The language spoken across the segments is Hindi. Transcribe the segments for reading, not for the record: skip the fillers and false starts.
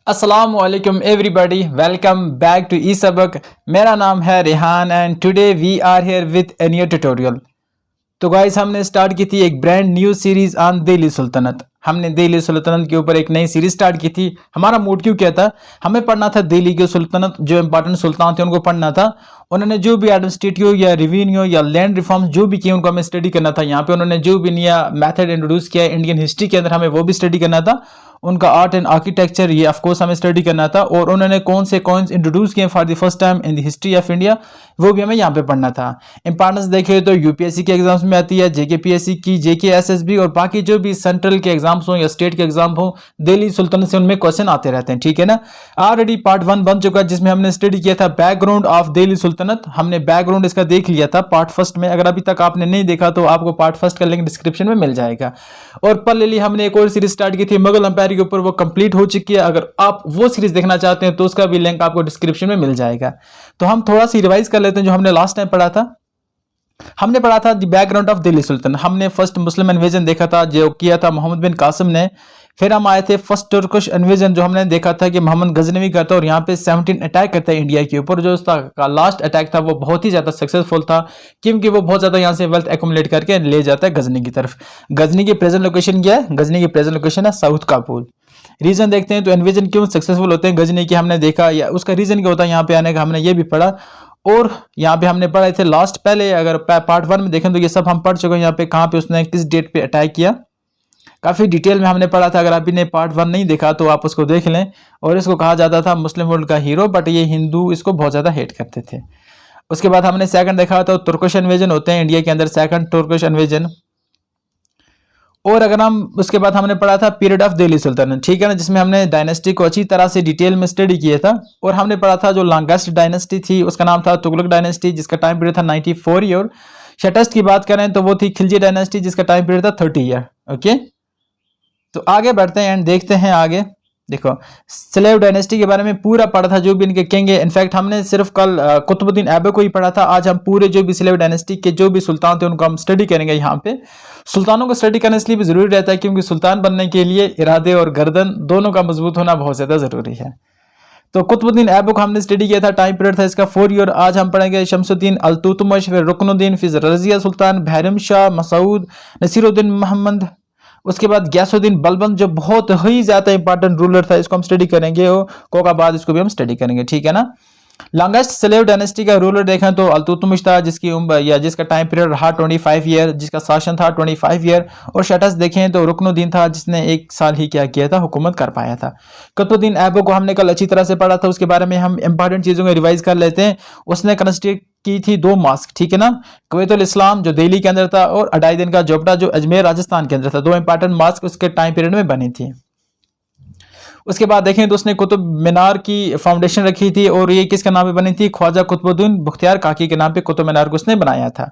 Assalamualaikum everybody, welcome back to e-सबक। मेरा नाम है Rehan and today we are here with a new tutorial. तो गाइस हमने स्टार्ट की थी एक brand new series on Delhi Sultanate. हमने दिल्ली सुल्तनत के ऊपर एक नई सीरीज स्टार्ट की थी। हमारा मूड क्यों क्या था, हमें पढ़ना था दिल्ली के सुल्तनत, जो इंपॉर्टेंट सुल्तान थे उनको पढ़ना था। उन्होंने जो भी एडमिनिस्ट्रेटिव या रिवेन्यू या लैंड रिफॉर्म्स जो भी किए उनको हमें स्टडी करना था। यहाँ पे उन्होंने जो भी नया मेथड इंट्रोड्यूस किया इंडियन हिस्ट्री के अंदर हमें वो भी स्टडी करना था। उनका आर्ट एंड आर्किटेक्चर ये ऑफ कोर्स हमें स्टडी करना था। और उन्होंने कौन से कॉइन्स इंट्रोड्यूस किए for the first time in the history of India वो भी हमें यहाँ पे पढ़ना था। इंपॉर्टेंस देखें तो यूपीएससी के एग्जाम्स में आती है, जेकेपीएससी की, जेकेएसएसबी और बाकी जो भी सेंट्रल के एग्जाम्स हो या स्टेट के एग्जाम हो, दिल्ली सुल्तनत से उनमें क्वेश्चन आते रहते हैं। ठीक है ना। ऑलरेडी पार्ट 1 बन चुका है जिसमें हमने स्टडी किया था बैकग्राउंड ऑफ दिल्ली सुल्तनत। हमने बैकग्राउंड इसका देख लिया था पार्ट फर्स्ट में। अगर अभी तक आपने नहीं देखा तो आपको पार्ट फर्स्ट का लिंक डिस्क्रिप्शन में मिल जाएगा। और पैरेलली हमने एक और सीरीज स्टार्ट की थी मुगल एम्पायर के ऊपर, वो कंप्लीट हो चुकी है। अगर आप वो सीरीज देखना चाहते हैं तो उसका भी लिंक आपको डिस्क्रिप्शन में मिल जाएगा। तो हम थोड़ा सी रिवाइज कर लेते हैं जो हमने लास्ट टाइम पढ़ा था। हमने पढ़ा था द बैकग्राउंड ऑफ दिल्ली सुल्तान। हमने फर्स्ट मुस्लिम इन्वेजन देखा था जो किया था मोहम्मद बिन कासिम ने। फिर हम आए थे फर्स्ट तुर्किश इन्वेजन, जो हमने देखा था कि मोहम्मद गजनवी करता है और यहाँ पे 17 अटैक करता है इंडिया के ऊपर। जो उसका लास्ट अटैक था वो बहुत ही ज्यादा सक्सेसफुल था क्योंकि वो बहुत ज्यादा यहाँ से वेल्थ एक्युमुलेट करके ले जाता है गजनी की तरफ। गजनी की प्रेजेंट लोकेशन क्या है? गजनी की प्रेजेंट लोकेशन है साउथ काबुल। रीजन देखते हैं तो इन्वेजन क्यों सक्सेसफुल होते हैं गजनी की हमने देखा, या उसका रीजन क्या होता है यहाँ पे आने का हमने ये भी पढ़ा। और यहाँ पे हमने पढ़े थे लास्ट पहले, अगर पार्ट 1 में देखें तो ये सब हम पढ़ चुके हैं। यहाँ पे कहाँ पे उसने किस डेट पे अटैक किया काफी डिटेल में हमने पढ़ा था। अगर अभी ने पार्ट 1 नहीं देखा तो आप उसको देख लें। और इसको कहा जाता था मुस्लिम वर्ल्ड का हीरो, बट ये हिंदू इसको बहुत ज्यादा हेट करते थे। उसके बाद हमने सेकंड देखा तो तुर्किश इन्वेजन होते हैं इंडिया के अंदर, सेकंड तुर्किश इन्वेजन। और अगर हम उसके बाद हमने पढ़ा था पीरियड ऑफ दिल्ली सुल्तानत, ठीक है ना, जिसमें हमने डायनेस्टी को अच्छी तरह से डिटेल में स्टडी किया था। और हमने पढ़ा था जो लॉन्गेस्ट डायनेस्टी थी उसका नाम था तुगलक डायनेस्टी, जिसका टाइम पीरियड था 94 ईयर। शॉर्टेस्ट की बात करें तो वो थी खिलजी डायनेस्टी, जिसका टाइम पीरियड था 30 ईयर। ओके, तो आगे बढ़ते हैं एंड देखते हैं आगे। देखो स्लेव डायनेस्टी के बारे में पूरा पढ़ा था, जो भी इनके किंग है। इनफैक्ट हमने सिर्फ कल कुतुबुद्दीन ऐबक को ही पढ़ा था। आज हम पूरे जो भी स्लेव डायनेस्टी के जो भी सुल्तान थे उनको हम स्टडी करेंगे। यहाँ पे सुल्तानों को स्टडी करना इसलिए भी जरूरी रहता है क्योंकि सुल्तान बनने के लिए इरादे और गर्दन दोनों का मजबूत होना बहुत ज्यादा जरूरी है। तो कुतुबुद्दीन ऐबक हमने स्टडी किया था, टाइम पीरियड था इसका 4 ईयर। आज हम पढ़ेंगे शमसुद्दीन अल्तुतमिश, फिर रुकनुद्दीन, फिर रजिया सुल्तान, बहरम शाह, मसूद, नसीरुद्दीन मोहम्मद, उसके बाद गयासुद्दीन बलबंद जो बहुत ही ज्यादा इंपॉर्टेंट रूलर था, इसको हम स्टडी करेंगे। कोका बाद इसको भी हम स्टडी करेंगे, ठीक है ना। लॉन्गेस्ट स्लेव डायनेस्टी का रूलर देखें तो अल्तुतमिश था, जिसकी उम्र या जिसका टाइम पीरियड रहा 25 ईयर, जिसका शासन था 25 ईयर। और शॉर्टेस्ट देखें तो रुकनुद्दीन था, जिसने 1 साल ही क्या किया था, हुकूमत कर पाया था। कुतुबुद्दीन ऐबक को हमने कल अच्छी तरह से पढ़ा था, उसके बारे में हम इंपॉर्टेंट चीजों को रिवाइज कर लेते हैं। उसने कंस्ट्रक्ट की थी 2 मॉस्क, ठीक है ना, कुवैतुल इस्लाम जो दिल्ली के अंदर था और अडाईदीन का जोपड़ा जो अजमेर राजस्थान के अंदर था। 2 इंपॉर्टेंट मॉस्क उसके टाइम पीरियड में बनी थी। उसके बाद देखें तो उसने कुतुब मीनार की फाउंडेशन रखी थी, और ये किसके नाम पे बनी थी? ख्वाजा कुतुबुद्दीन बख्तियार काकी के नाम पे कुतुब मीनार को उसने बनाया था।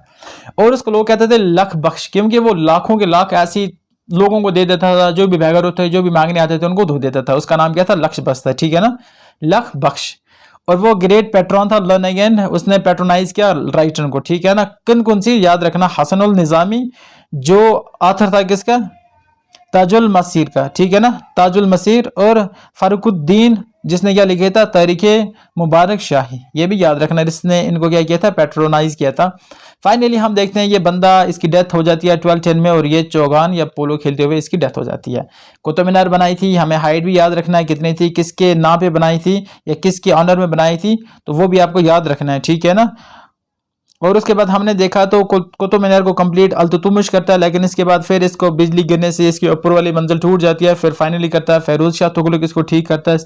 और उसको लोग कहते थे लख बख्श, क्योंकि वो लाखों के लाख ऐसी लोगों को दे देता था, जो भी बेघर होते जो भी मांगने आते थे उनको दे देता था। उसका नाम क्या था? लक्ष बख्श था, ठीक है ना, लख बख्श। और वो ग्रेट पेट्रॉन था लर्निंग, उसने पेट्रोनाइज किया राइटर को, ठीक है ना। कौन सी याद रखना, हसनुल निजामी जो आथर था किसका? ताजुल मसीर का, ठीक है ना, ताजुल मसीर। और फारूकुद्दीन जिसने क्या लिखे था? तारीखे मुबारक शाही, ये भी याद रखना, जिसने इनको क्या किया था? पेट्रोनाइज किया था। फाइनली हम देखते हैं ये बंदा, इसकी डेथ हो जाती है 1210 में, और ये चौगान या पोलो खेलते हुए इसकी डेथ हो जाती है। कुतुब मीनार बनाई थी, हमें हाइट भी याद रखना है कितनी थी, किसके नाम पे बनाई थी या किसके ऑनर में बनाई थी, तो वो भी आपको याद रखना है, ठीक है ना। और उसके बाद हमने देखा तो कुतुब मीनार को कंप्लीट अल्तुतमिश करता है, लेकिन इसके बाद फिर इसको बिजली गिरने से इसकी ऊपर वाली मंजिल टूट जाती है। फिर फाइनली करता है फेरोज शाह तुगलक, इसको ठीक करता है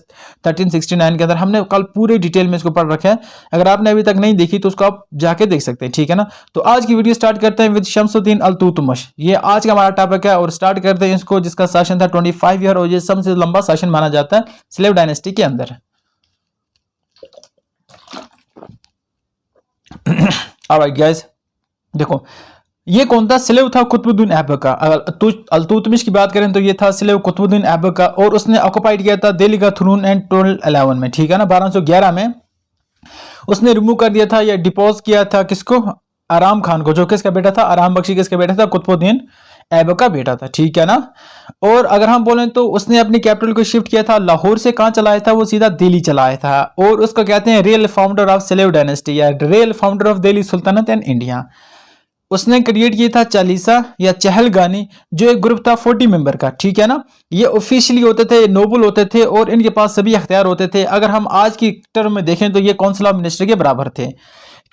1369 के अंदर। हमने कल पूरे डिटेल में इसको पढ़ रखा है, अगर आपने अभी तक नहीं देखी तो उसको आप जाके देख सकते हैं, ठीक है ना। तो आज की वीडियो स्टार्ट करते हैं विद शमसुद्दीन अल्तुतमिश। ये आज का हमारा टॉपिक है, और स्टार्ट करते हैं इसको, जिसका शासन था 25 ईयर, और ये सबसे लंबा शासन माना जाता है स्लेव डायनेस्टी के अंदर। ऑलराइट गाइस, देखो ये कौन था? स्लेव था कुतुबुद्दीन ऐबक का। अगर अल्तुतमिश की बात करें तो ये था स्लेव कुतुबुद्दीन ऐबक का, और उसने ऑक्युपाइड किया था दिल्ली का थ्रून एंड 1211 में, ठीक है ना। 1211 में उसने रिमूव कर दिया था या डिपोज किया था किसको? आराम खान को, जो किसका बेटा था? आराम बख्शी किसका बेटा था? कुतुबुद्दीन ऐबक का बेटा था, ठीक है ना। और अगर हम बोलें तो उसने अपनी कैपिटल को शिफ्ट किया था लाहौर से, कहाँ चलाया था, वो सीधा दिल्ली चलाया था। और उसको कहते हैं real founder of slave dynasty या real founder of Delhi Sultanate and India. उसने क्रिएट किया था चालीसा या चहलगानी, जो एक ग्रुप था 40 मेंबर का, ठीक है ना। ये ऑफिशियली होते थे, नोबल होते थे और इनके पास सभी अख्तियार होते थे। अगर हम आज की टर्म में देखें तो ये काउंसिल ऑफ मिनिस्टर के बराबर थे।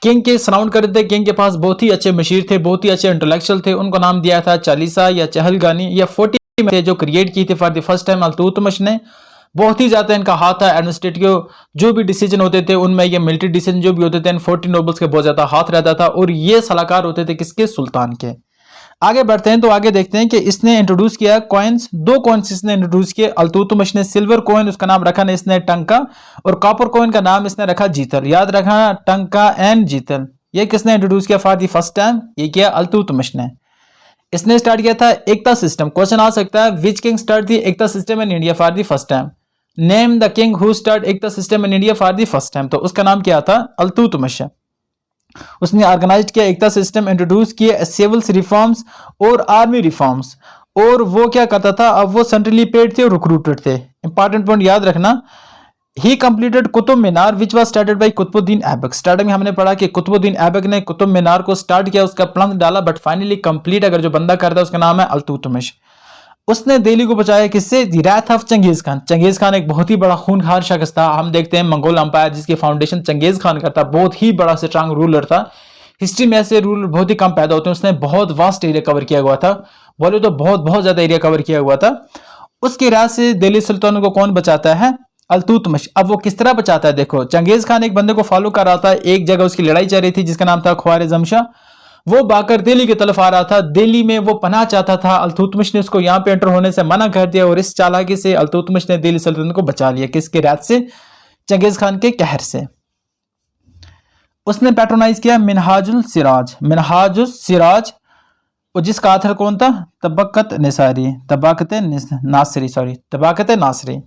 किंग के सराउंड करते थे, किंग के पास बहुत ही अच्छे मशीर थे, बहुत ही अच्छे इंटेलेक्चुअल थे। उनको नाम दिया था चालीसा या चहलगानी या 40 में थे, जो क्रिएट की थी फॉर द फर्स्ट टाइम अल्तुतमिश ने। बहुत ही ज्यादा इनका हाथ था एडमिनिस्ट्रेटिव, जो भी डिसीजन होते थे उनमें, ये मिलिट्री डिसीजन जो भी होते थे, इन 40 नोबल्स के बहुत ज्यादा हाथ रहता था। और ये सलाहकार होते थे किसके, सुल्तान के। आगे बढ़ते हैं तो आगे देखते हैं कि इसने इंट्रोड्यूस किया कॉइन्स, 2 कॉइन्स इसने इंट्रोड्यूस किए अल्तुतमिश ने। सिल्वर कॉइन उसका नाम रखा इसने टंका, और कॉपर कॉइन का नाम इसने रखा जीतल। याद रखा, टंका एंड जीतल। ये किसने इंट्रोड्यूस किया फॉर द फर्स्ट टाइम, ये किया अल्तुतमिश ने। इसने स्टार्ट किया था एकता सिस्टम। क्वेश्चन आ सकता है, which king start the Ekta system in India for the first time, name the king who start Ekta system in India for the first time. तो उसका नाम क्या था, अल्तुतमिश। उसने ऑर्गेनाइज किया एकता सिस्टम, इंट्रोड्यूस किए सिविल रिफॉर्म्स और आर्मी रिफॉर्म्स। और वो क्या करता था, अब वो सेंट्रली पेड थे और रिक्रूटेड थे। इंपॉर्टेंट पॉइंट याद रखना, he completed Qutub Minar which was started by Qutbuddin Aibak. Starting में हमने पढ़ा कि कुतुबुद्दीन ऐबक ने कुतुब मीनार को स्टार्ट किया, उसका प्लान डाला, बट फाइनली कंप्लीट अगर जो बंदा करता है उसका नाम है अल्तुतमिश। उसने दिल्ली को बचाया किससे, the wrath of Genghis Khan. Genghis Khan एक बहुत ही बड़ा खूनखार शख्स था। हम देखते हैं मंगोल अंपायर जिसकी फाउंडेशन चंगेज खान का था, बहुत ही बड़ा स्ट्रांग रूलर था। हिस्ट्री में ऐसे रूलर बहुत ही कम पैदा होते हैं। उसने बहुत वास्ट एरिया कवर किया हुआ था, बोले तो बहुत बहुत ज्यादा एरिया कवर किया हुआ था। उसकी राज से दिल्ली सुल्तान को कौन बचाता है, अल्तुतमिश। अब वो किस तरह बचाता है, देखो चंगेज खान एक बंदे को फॉलो कर रहा था, एक जगह उसकी लड़ाई चल रही थी जिसका नाम था ख्वारिज़म शाह। वो भागकर दिल्ली की तरफ आ रहा था, दिल्ली में वो पनाह चाहता था। अल्तुतमिश ने उसको यहां पे एंटर होने से मना कर दिया, और इस चालाकी से अल्तुतमिश ने दिल्ली सल्तनत को बचा लिया। किसके राज से, चंगेज खान के कहर से। उसने पैट्रोनाइज किया मिनहाजुल सिराज, मिनहाजुल सिराज, और जिसका आथर कौन था, तबकत निसारी, तबाकत नासरी, सॉरी तबाकत नासरी।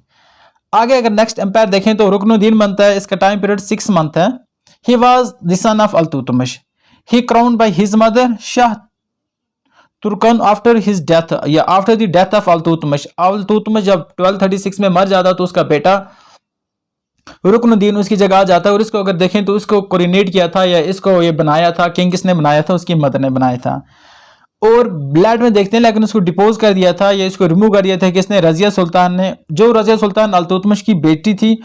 आगे अगर नेक्स्ट एम्पायर देखें तो रुकनुद्दीन बनता है, इसका टाइम पीरियड 6 मंथ है। He was the son of Iltutmish, he crowned by his mother Shah Turkan after his death, या after the death of Iltutmish. Iltutmish जब 1236 में मर जाता तो उसका बेटा रुकनुद्दीन उसकी जगह आ जाता है। और इसको अगर देखें तो इसको कोरिनेट किया था या इसको ये बनाया था, किंग किसने बनाया था, उसकी मदर ने बनाया था। और ब्लैड में देखते हैं, लेकिन उसको डिपोज कर दिया था या इसको रिमूव कर दिया था किसने, रजिया सुल्तान ने, जो रजिया सुल्तान अल्तुतमिश की बेटी थी।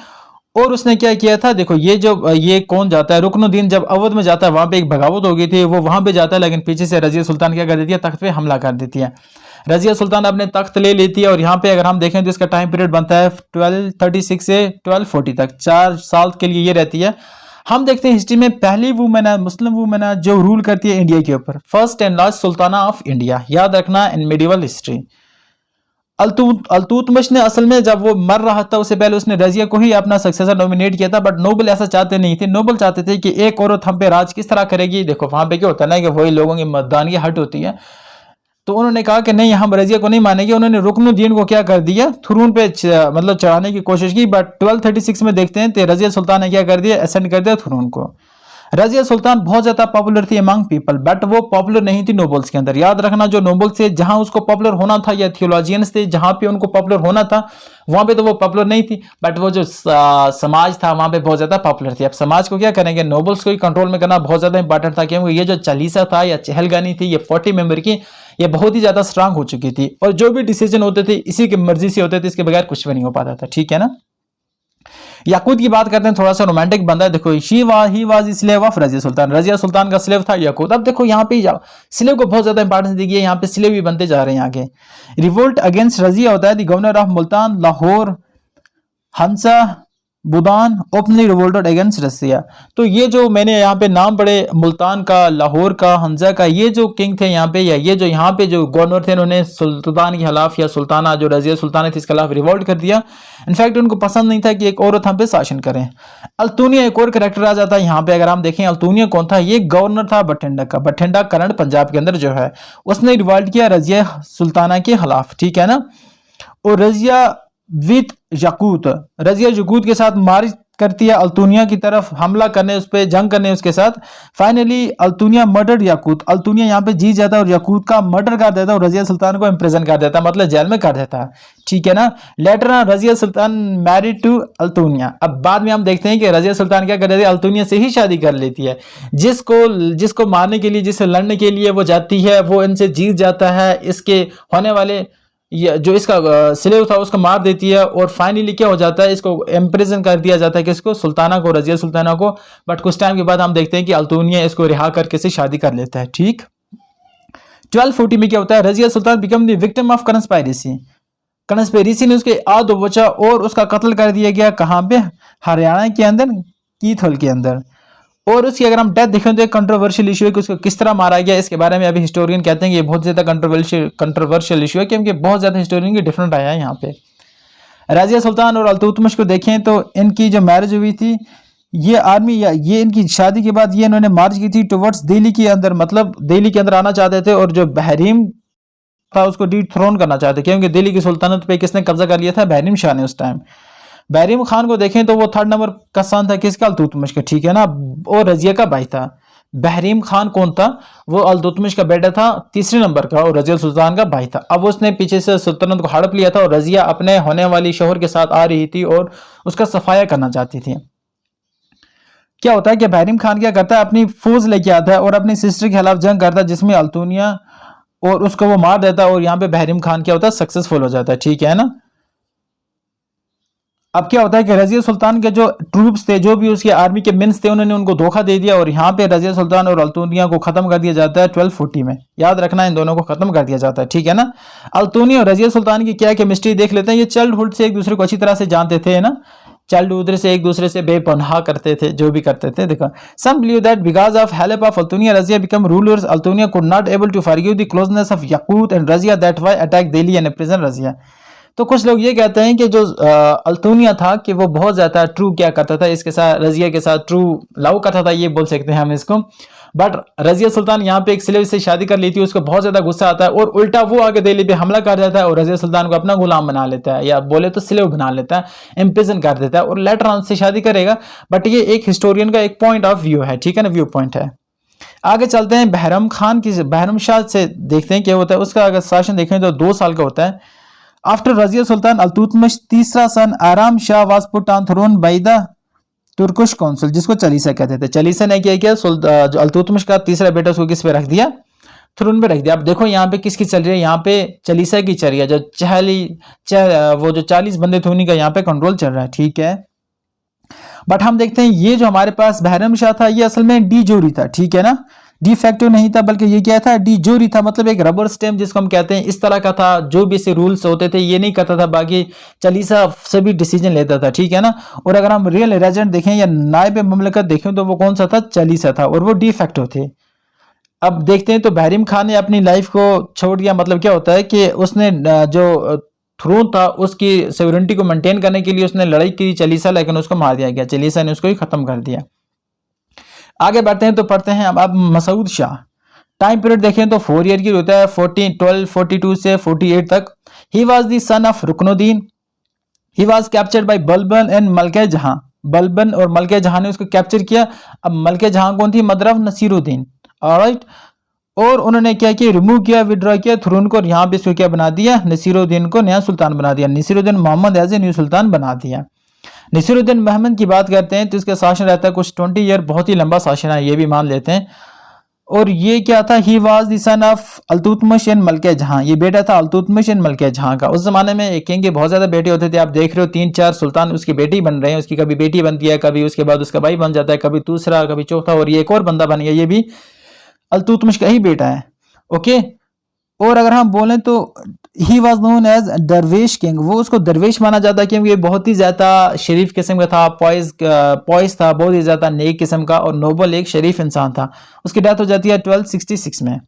और उसने क्या किया था, देखो ये कौन जाता है, रुकनुद्दीन जब अवध में जाता है, वहां पे एक बगावत हो गई थी, वो वहां पे जाता है, लेकिन पीछे से रजिया सुल्तान क्या कर देती है, तख्त पे हमला कर देती है। रजिया सुल्तान अपने तख्त ले लेती है। और यहाँ पे अगर हम देखें तो इसका टाइम पीरियड बनता है 1236 से 1240 तक, 4 साल के लिए ये रहती है। हम देखते हैं हिस्ट्री में पहली वुमेन है, मुस्लिम वुमेन है, जो रूल करती है इंडिया के ऊपर, first and last Sultana of India. याद रखना इन मेडिवल हिस्ट्री। अल्तुतमिश ने असल में जब वो मर रहा था उससे पहले उसने रजिया को ही अपना सक्सेसर नॉमिनेट किया था, बट नोबल ऐसा चाहते नहीं थे। नोबल चाहते थे कि एक औरत हम पे राज किस तरह करेगी। देखो वहां पे क्या होता है ना, कि वही लोगों की मतदान की हट होती है। तो उन्होंने कहा कि नहीं, हम रजिया को नहीं मानेंगे। उन्होंने रुकनुद्दीन को क्या कर दिया, थ्रोन पे मतलब चढ़ाने की कोशिश की। बट 1236 में देखते हैं तो रजिया सुल्तान ने क्या कर दिया, असेंड कर दिया थ्रोन को। रजिया सुल्तान बहुत ज्यादा पॉपुलर थी अमंग पीपल, बट वो पॉपुलर नहीं थी नोबल्स के अंदर। याद रखना, जो नोबल्स थे जहां उसको पॉपुलर होना था, या थियोलॉजियंस थे जहां पे उनको पॉपुलर होना था, वहां पे तो वो पॉपुलर नहीं थी। बट वो जो समाज था वहां पे बहुत ज्यादा पॉपुलर थी। अब समाज को क्या करेंगे, नोबल्स को ही कंट्रोल में करना बहुत ज्यादा इंपॉर्टेंट था, क्योंकि ये जो चालीसा था या चहलगानी थी, ये 40 मेंबर की, ये बहुत ही ज्यादा स्ट्रांग हो चुकी थी। और जो भी डिसीजन होते थे इसी की मर्जी से होते थे, इसके बगैर कुछ भी नहीं हो पाता था, ठीक है ना। याकूत की बात करते हैं, थोड़ा सा रोमांटिक बंदा है। देखो he was slave of Razia Sultan, Razia Sultan का स्लेव था याकूत। अब देखो यहाँ पे जाओ, स्लेव को बहुत ज्यादा इंपॉर्टेंस दी गई है, यहाँ पे स्लेव भी बनते जा रहे हैं आगे। रिवोल्ट अगेंस्ट रजिया होता है, the governor of Multan, Lahore, Hansi, Badaun openly revolted against Razia. तो ये जो मैंने यहाँ पे नाम पढ़े, मुल्तान का, लाहौर का, हंजा का, ये जो किंग थे यहाँ पे, या ये जो यहाँ पे जो गवर्नर थे, उन्होंने सुल्तान के खिलाफ या सुल्ताना जो रजिया सुल्तान थी इसके खिलाफ रिवोल्ट कर दिया। इनफैक्ट उनको पसंद नहीं था कि एक औरत हम पे शासन करें। अल्तुनिया एक और करेक्टर आ जाता है यहाँ पे। अगर हम देखें अल्तुनिया कौन था, ये गवर्नर था बठिंडा का, बठिंडा करंट पंजाब के अंदर जो है, उसने रिवोल्ट किया रजिया सुल्ताना के खिलाफ, ठीक है ना। और रजिया विद याकूत, रजिया याकूत के साथ मार्च करती है अल्तुनिया की तरफ हमला करने, उस पर जंग करने उसके साथ। फाइनली अल्तुनिया मर्डर याकूत, अल्तुनिया यहाँ पे जीत जाता है और याकूत का मर्डर कर देता है और रजिया सुल्तान को इम्प्रिजन कर देता है, मतलब जेल में कर देता है, ठीक है ना। Later on Razia Sultan married to Altunia. अब बाद में हम देखते हैं कि रजिया सुल्तान क्या कर देती है, अल्तुनिया से ही शादी कर लेती है। जिसको मारने के लिए, जिससे लड़ने के लिए वो जाती है, वो इनसे जीत जाता है। इसके होने वाले जो इसका स्लेव था उसको मार देती है और फाइनली क्या हो जाता है, इसको इम्प्रिजन कर दिया जाता है, किसको, सुल्ताना को, रजिया सुल्ताना को। बट कुछ टाइम के बाद हम देखते हैं कि अल्तुनिया इसको रिहा करके से शादी कर लेता है, ठीक। 1240 में क्या होता है, Razia Sultan become the victim of conspiracy ने उसके आदो बचा और उसका कत्ल कर दिया गया। कहाँ पे, हरियाणा के अंदर, कीथल के अंदर। और उसकी अगर हम डेथ देखें तो एक कंट्रोवर्शियल इशू है कि उसको किस तरह मारा गया। इसके बारे में अभी हिस्टोरियन कहते हैं कि ये बहुत ज्यादा कंट्रोवर्शियल इशू है, क्योंकि बहुत ज्यादा हिस्टोरियन की डिफरेंट आया है यहाँ पे। रजिया सुल्तान और अल्तुतमिश को देखें तो इनकी जो मैरिज हुई थी, ये आर्मी या ये इनकी शादी के बाद ये इन्होंने मार्च की थी टुवर्ड्स दिल्ली के अंदर, मतलब दिल्ली के अंदर आना चाहते थे और जो बहरीम था उसको डिथ्रोन करना चाहते, क्योंकि दिल्ली की सुल्तानत पे किसने कब्जा कर लिया था, बहरीम शाह ने उस टाइम। बहरीम खान को देखें तो वो 3rd नंबर का सन था किसका, अल्तुतमिश का, ठीक है ना। और रजिया का भाई था। बहरीम खान कौन था, वो अल्तुतमिश का बेटा था 3रे नंबर का और रजिया सुल्तान का भाई था। अब उसने पीछे से सुल्तानत को हड़प लिया था और रजिया अपने होने वाली शोहर के साथ आ रही थी और उसका सफाया करना चाहती थी। क्या होता है कि बहरीम खान क्या करता है, अपनी फौज लेके आता है और अपनी सिस्टर के खिलाफ जंग करता है, जिसमें अल्तुनिया, और उसको वो मार देता है और यहाँ पे बहरीम खान क्या होता है, सक्सेसफुल हो जाता है, ठीक है ना। अब क्या होता है कि रजिया सुल्तान के जो ट्रूप्स थे, जो भी उसके आर्मी के मेंस थे, उन्होंने उनको धोखा दे दिया और यहाँ पे रजिया सुल्तान और अल्तुनिया को खत्म कर दिया जाता है 1240 में। याद रखना, इन दोनों को खत्म कर दिया जाता है, ठीक है ना। अल्तुनिया और रजिया सुल्तान की क्या केमिस्ट्री देख लेते हैं। ये चाइल्डहुड से एक दूसरे को अच्छी तरह से जानते थे ना, चाइल्डहुड से एक दूसरे से बेपनाह करते थे, जो भी करते थे। देखो, some believe that because of help of Altunia Razia become rulers, Altunia could not able to forgive the closeness of Yakut and Razia, that why attack Delhi and prison Razia. तो कुछ लोग ये कहते हैं कि जो अल्तुनिया था कि वो बहुत ज्यादा ट्रू क्या करता था, इसके साथ, रजिया के साथ ट्रू लव करता था, ये बोल सकते हैं हम इसको। बट रजिया सुल्तान यहाँ पे एक स्लेव से शादी कर ली थी, उसको बहुत ज्यादा गुस्सा आता है और उल्टा वो आगे दिल्ली पे हमला कर देता है और रजिया सुल्तान को अपना गुलाम बना लेता है, या बोले तो स्लेव बना लेता है, इम्प्रिजन कर देता है और लेटर ऑन से शादी करेगा। बट ये एक हिस्टोरियन का एक पॉइंट ऑफ व्यू है, ठीक है ना, व्यू पॉइंट है। आगे चलते हैं, बहरम खान की, बहरम शाह से देखते हैं क्या होता है। उसका अगर शासन देखें तो 2 साल का होता है। आफ्टर रजिया सुल्तान अल्तुतमिश तीसरा son Aram Shah was put on throne by the Turkish council, जिसको चलीसा कहते थे। चलीसा ने क्या किया, जो अल्तुतमिश का तीसरा बेटा उसको किस पे रख दिया, थ्रोन पे रख दिया। अब देखो यहाँ पे किसकी चल रही है, यहाँ पे चलीसा की चल रही है। वो जो 40 बंदे थे उन्हीं का यहाँ पे कंट्रोल चल रहा है, ठीक है। बट हम देखते हैं ये जो हमारे पास बहरम शाह था, ये असल में डी जोरी था, ठीक है ना, डी फैक्टो नहीं था, बल्कि ये क्या था, डी जोरी था, मतलब एक रबर स्टैम्प जिसको हम कहते हैं, इस तरह का था। जो भी इसे रूल्स होते थे ये नहीं करता था, बाकी चलीसा से भी डिसीजन लेता था, ठीक है ना। और अगर हम रियल रेजेंट देखें या नायब ममलकत देखें तो वो कौन सा था, चलीसा था, और वो डी फैक्टो थे। अब देखते हैं तो बहरीम खान ने अपनी लाइफ को छोड़ दिया, मतलब क्या होता है कि उसने जो थ्रोन था उसकी सोवरेनिटी को मेंटेन करने के लिए उसने लड़ाई की चलीसा, लेकिन उसको मार दिया गया, चलीसा ने उसको ही खत्म कर दिया। आगे बढ़ते हैं तो पढ़ते हैं अब मसूद शाह। टाइम पीरियड देखें तो 4 ईयर की होता है, 1242 से 48 तक। He was the son of Ruknuddin. He was captured by Balban and Malika Jahan. Balban और मलके जहां ने उसको कैप्चर किया। अब मलके जहां कौन थी, मदर ऑफ नसीरुद्दीन, ऑलराइट। और उन्होंने क्या किया, रिमूव किया, विड्रॉ किया थ्रोन को, और यहाँ पे इसको क्या बना दिया, नसीरुद्दीन को नया सुल्तान बना दिया। Nasiruddin Mohammad as a new sultan बना दिया। नसीरुद्दीन मोहम्मद की बात करते हैं तो इसका शासन रहता है कुछ 20 ईयर, बहुत ही लंबा शासन है, ये भी मान लेते हैं। और ये क्या था, he was the son of Iltutmish and Malika Jahan. ये बेटा था अल्तुतमिश एंड मलके जहां का। उस जमाने में एक किंग के बहुत ज्यादा बेटे होते थे, आप देख रहे हो 3-4 सुल्तान उसकी बेटी बन रहे हैं। उसकी कभी बेटी बनती है, कभी उसके बाद उसका भाई बन जाता है, कभी दूसरा, कभी चौथा, और ये एक और बंदा बन गया, ये भी अल्तुतमिश का ही बेटा है, ओके। और अगर हम बोलें तो ही वॉज नोन एज दरवेश किंग। वो उसको दरवेश माना जाता है क्योंकि ये बहुत ही ज्यादा शरीफ किस्म का था, पॉइस था, बहुत ही ज्यादा नेक किस्म का और नोबल, एक शरीफ इंसान था। उसकी डेथ हो जाती है 1266 में।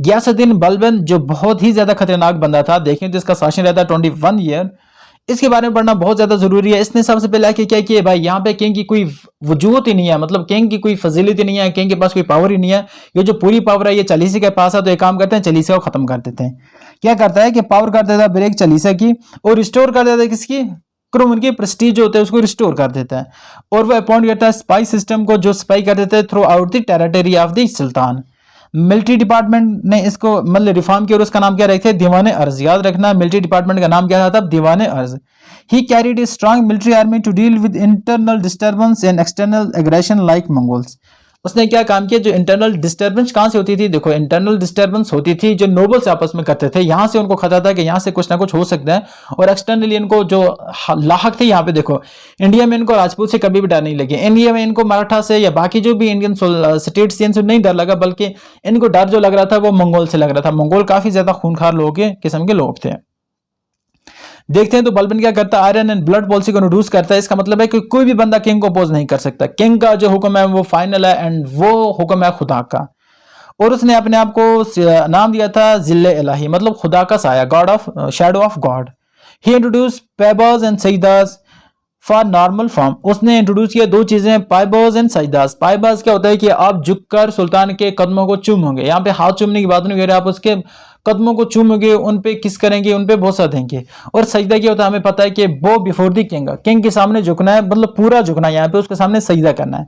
गियासुद्दीन बलबन जो बहुत ही ज्यादा खतरनाक बंदा था, देखें तो इसका शासन रहता है 21 ईयर। इसके बारे में पढ़ना बहुत ज्यादा जरूरी है। इसने सबसे पहले आके क्या किया, भाई यहाँ पे किंग की कोई वजूद ही नहीं है, मतलब किंग की कोई फजीलियत ही नहीं है, किंग के पास कोई पावर ही नहीं है। ये जो पूरी पावर है ये चलीसा के पास है, तो एक काम करते हैं, चलीसा को खत्म कर देते हैं। क्या करता है कि पावर कर देता है ब्रेक चलीसा की और रिस्टोर कर देता है किसकी, इम्प्रूव उनके प्रेस्टीज जो होते हैं उसको रिस्टोर कर देता है। और वो अपॉइंट करता है स्पाई सिस्टम को, जो स्पाई कर देता है through out the territory of the sultan. Military department ने इसको मतलब रिफॉर्म किया और उसका नाम क्या रखे, दीवाने अर्ज। याद रखना मिलिट्री डिपार्टमेंट का नाम क्या था तब, Diwane Arz. He carried a strong military army to deal with internal disturbance and external aggression like Mongols. उसने क्या काम किया, जो इंटरनल डिस्टर्बेंस कहां से होती थी, देखो इंटरनल डिस्टर्बेंस होती थी जो नोबल्स आपस में करते थे, यहां से उनको खतरा था कि यहां से कुछ ना कुछ हो सकता है। और एक्सटर्नली इनको जो लाहक थे, यहाँ पे देखो इंडिया में इनको राजपूत से कभी भी डर नहीं लगे, इंडिया में इनको मराठा से या बाकी जो भी इंडियन स्टेट्स से नहीं डर लगा, बल्कि इनको डर जो लग रहा था वो मंगोल से लग रहा था। मंगोल काफी ज्यादा खूंखार लोग के किस्म के लोग थे। देखते हैं तो बलबन क्या करता है, आयरन एंड ब्लड पॉलिसी को इंट्रोड्यूस करता है। इसका मतलब है कि कोई भी बंदा किंग को अपोज नहीं कर सकता, किंग का जो हुक्म है वो फाइनल है एंड वो हुक्म है खुदा का। और उसने अपने आप को नाम दिया था जिल्ले इलाही, मतलब खुदा का साया, god of shadow of god. He introduce paibos and सईदास फॉर नॉर्मल फॉर्म। उसने इंट्रोड्यूस किया दो चीजें, पाइबाज एंड सईदास। पाइबाज क्या होता है कि आप झुककर सुल्तान के कदमों को चूमोगे, यहाँ पे हाथ चूमने की बात नहीं कर रहे, आप उसके कदमों को चूमोगे, उन पे किस करेंगे, उन पे भरोसा देंगे। और सजदा क्या होता है, हमें पता है कि वो बिफोर दी किंग, किंग के सामने झुकना है, मतलब पूरा झुकना है, यहाँ पे उसके सामने सजदा करना है।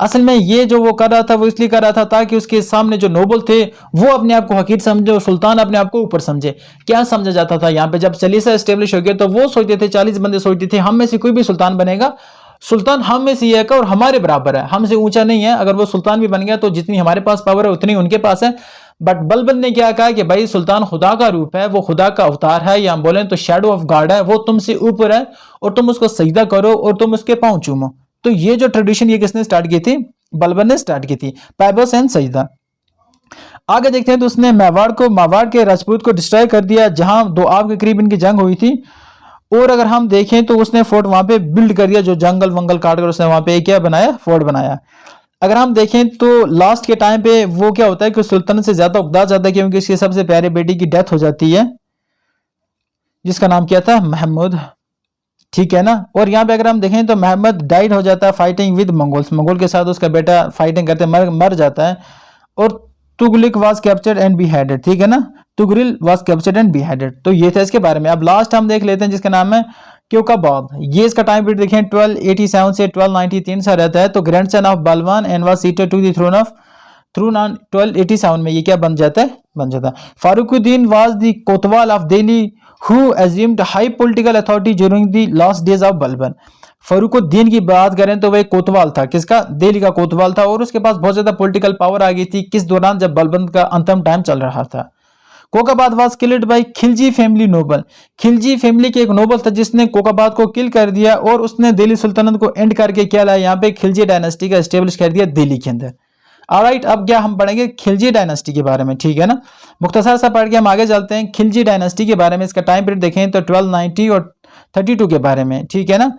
असल में ये जो वो कर रहा था वो इसलिए कर रहा था ताकि उसके सामने जो नोबल थे वो अपने आप को हकीर समझे और सुल्तान अपने आप को ऊपर समझे। क्या समझा जाता था यहाँ पे, जब चालीसा एस्टेब्लिश हो गया तो वो सोचते थे, 40 बंदे सोचते थे हम में से कोई भी सुल्तान बनेगा, सुल्तान हम में से ये है और हमारे बराबर है, हमसे ऊंचा नहीं है। अगर वो सुल्तान भी बन गया तो जितनी हमारे पास पावर है उतनी उनके पास है। बट बलबन ने क्या कहा कि भाई सुल्तान खुदा का रूप है, वो खुदा का अवतार है, या हम बोलें तो शैडो ऑफ गॉड है, वो तुमसे ऊपर है और तुम उसको सजदा करो और तुम उसके पांव चूमो। तो ये जो ट्रेडिशन ये किसने स्टार्ट की थी, बलबन ने स्टार्ट की थी, पैबोस एंड सजदा। आगे देखते हैं तो उसने मावाड़ के राजपूत को डिस्ट्रॉय कर दिया, जहां दो आप के करीब इनकी जंग हुई थी। और अगर हम देखें तो उसने फोर्ट वहां पे बिल्ड कर दिया, जो जंगल वंगल काट कर उसने वहां पे क्या बनाया, फोर्ट बनाया। अगर हम देखें तो लास्ट के टाइम पे वो क्या होता है कि सुल्तान से ज्यादा उकदा जाता है, क्योंकि उसके सबसे प्यारे बेटी की डेथ हो जाती है, जिसका नाम क्या था, महमूद, ठीक है ना। और यहाँ पे अगर हम देखें तो महमद डाइड हो जाता है फाइटिंग विद मंगोल्स, मंगोल के साथ उसका बेटा फाइटिंग करते मर जाता है। और तुगलिक वाज कैप्चर्ड एंड बीहेडेड, ठीक है ना, Tughril was captured and beheaded. तो ये था इसके बारे में। अब लास्ट हम देख लेते हैं जिसका नाम है क्योकाबाद। ये इसका टाइम पीरियड देखें 1287 से 1293 सा रहता है। तो grandson of Balban and was seated to the throne of 1287 में ये क्या बन जाता है, Fakhruddin was the kotwal of Delhi who assumed high political authority during the last days of Balban. Fakhruddin की बात करें तो वह कोतवाल था, किसका, दिल्ली का कोतवाल था, और उसके पास बहुत ज्यादा पॉलिटिकल पावर आ गई थी किस दौरान, जब बलबन का अंतिम टाइम चल रहा था। Kaiqubad was killed by Khilji family noble. Khilji family के एक नोबल था जिसने कोकाबाद को किल कर दिया और उसने दिल्ली सुल्तनत को एंड करके क्या लाया, यहाँ पे खिलजी डायनेस्टी का एस्टेब्लिश कर दिया दिल्ली के अंदर। ऑलराइट, अब क्या हम पढ़ेंगे खिलजी डायनेस्टी के बारे में, ठीक है ना। मुख्तसर सा पढ़ के हम आगे चलते हैं खिलजी डायनेस्टी के बारे में। इसका टाइम पीरियड देखें तो 1290 और 32 के बारे में, ठीक है ना।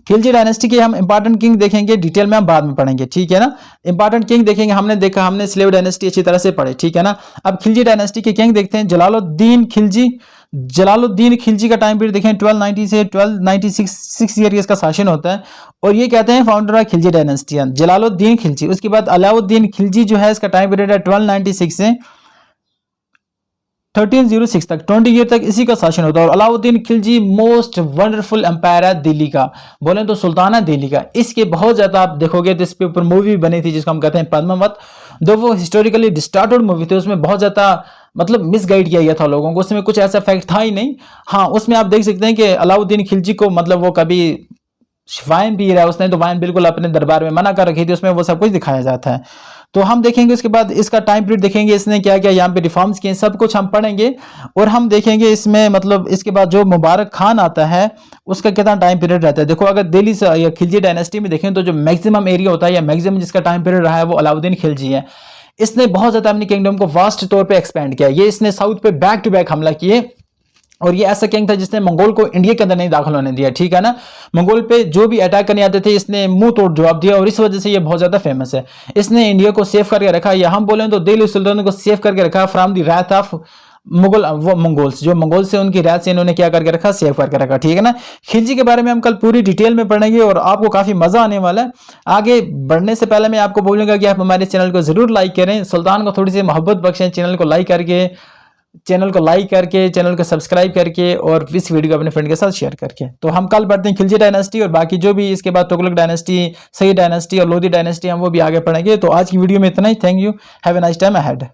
खिलजी डायनेस्टी के हम इंपॉर्टेंट किंग देखेंगे, डिटेल में हम बाद में पढ़ेंगे, ठीक है ना। इंपॉर्टेंट किंग देखेंगे, हमने स्लेव डायनेस्टी अच्छी तरह से पढ़े, ठीक है ना। अब खिलजी डायनेस्टी के किंग देखते हैं, जलालुद्दीन खिलजी। जलालुद्दीन खिलजी का टाइम पीरियड देखें 1290 से 1296, 6 ईयर इसका शासन होता है। और ये कहते हैं founder of Khilji dynasty Jalaluddin Khilji. उसके बाद अलाउद्दीन खिलजी जो है इसका टाइम पीरियड है 1296 से 1306 तक, 20 ईयर तक इसी का शासन होता है। और Alauddin Khilji most wonderful empire है दिल्ली का, बोले तो सुल्तान है दिल्ली का। इसके बहुत ज्यादा आप देखोगे तो इस पे ऊपर मूवी बनी थी जिसको हम कहते हैं पद्मावत, दो वो हिस्टोरिकली डिस्टॉर्टेड मूवी थी, उसमें बहुत ज्यादा मतलब मिसगाइड किया गया था लोगों को, उसमें कुछ ऐसा फैक्ट था ही नहीं। हाँ, उसमें आप देख सकते हैं कि अलाउद्दीन खिलजी को मतलब वो कभी वाइन पी रहा है, उसने तो वाइन बिल्कुल अपने दरबार में मना कर रखी थी, उसमें वो सब कुछ दिखाया जाता है। तो हम देखेंगे उसके बाद इसका टाइम पीरियड देखेंगे, इसने क्या क्या यहाँ पे रिफॉर्म्स किए, सब कुछ हम पढ़ेंगे। और हम देखेंगे इसमें मतलब इसके बाद जो मुबारक खान आता है उसका कितना टाइम पीरियड रहता है। देखो अगर दिल्ली से या खिलजी डायनेस्टी में देखें तो जो मैक्सिमम एरिया होता है या मैक्सिमम जिसका टाइम पीरियड रहा है वो अलाउद्दीन खिलजी है। इसने बहुत ज्यादा अपनी किंगडम को वास्ट तौर पर एक्सपेंड किया। ये इसने साउथ पे बैक टू बैक हमला किए और ये ऐसा किंग था जिसने मंगोल को इंडिया के अंदर नहीं दाखिल होने दिया, ठीक है ना। मंगोल पे जो भी अटैक करने आते थे इसने मुंह तोड़ जवाब दिया और इस वजह से ये बहुत ज्यादा फेमस है। इसने इंडिया को सेव करके रखा, या हम बोलें तो दिल्ली सुल्तान को सेव करके रखा from the wrath of Mughal, वो मंगोल्स, जो मंगोल से उनकी रैथ से इन्होंने क्या करके रखा, सेव करके रखा, ठीक है ना। खिलजी के बारे में हम कल पूरी डिटेल में पढ़ेंगे और आपको काफी मजा आने वाला है। आगे बढ़ने से पहले मैं आपको बोलूंगा कि आप हमारे चैनल को जरूर लाइक करें, सुल्तान को थोड़ी सी मोहब्बत बख्शें, चैनल को लाइक करके चैनल को लाइक करके, चैनल को सब्सक्राइब करके और इस वीडियो को अपने फ्रेंड के साथ शेयर करके। तो हम कल पढ़ते हैं खिलजी डायनेस्टी और बाकी जो भी इसके बाद तुगलक डायनेस्टी, सही डायनेस्टी और लोधी डायनेस्टी हम वो भी आगे पढ़ेंगे। तो आज की वीडियो में इतना ही। Thank you, have a nice time ahead.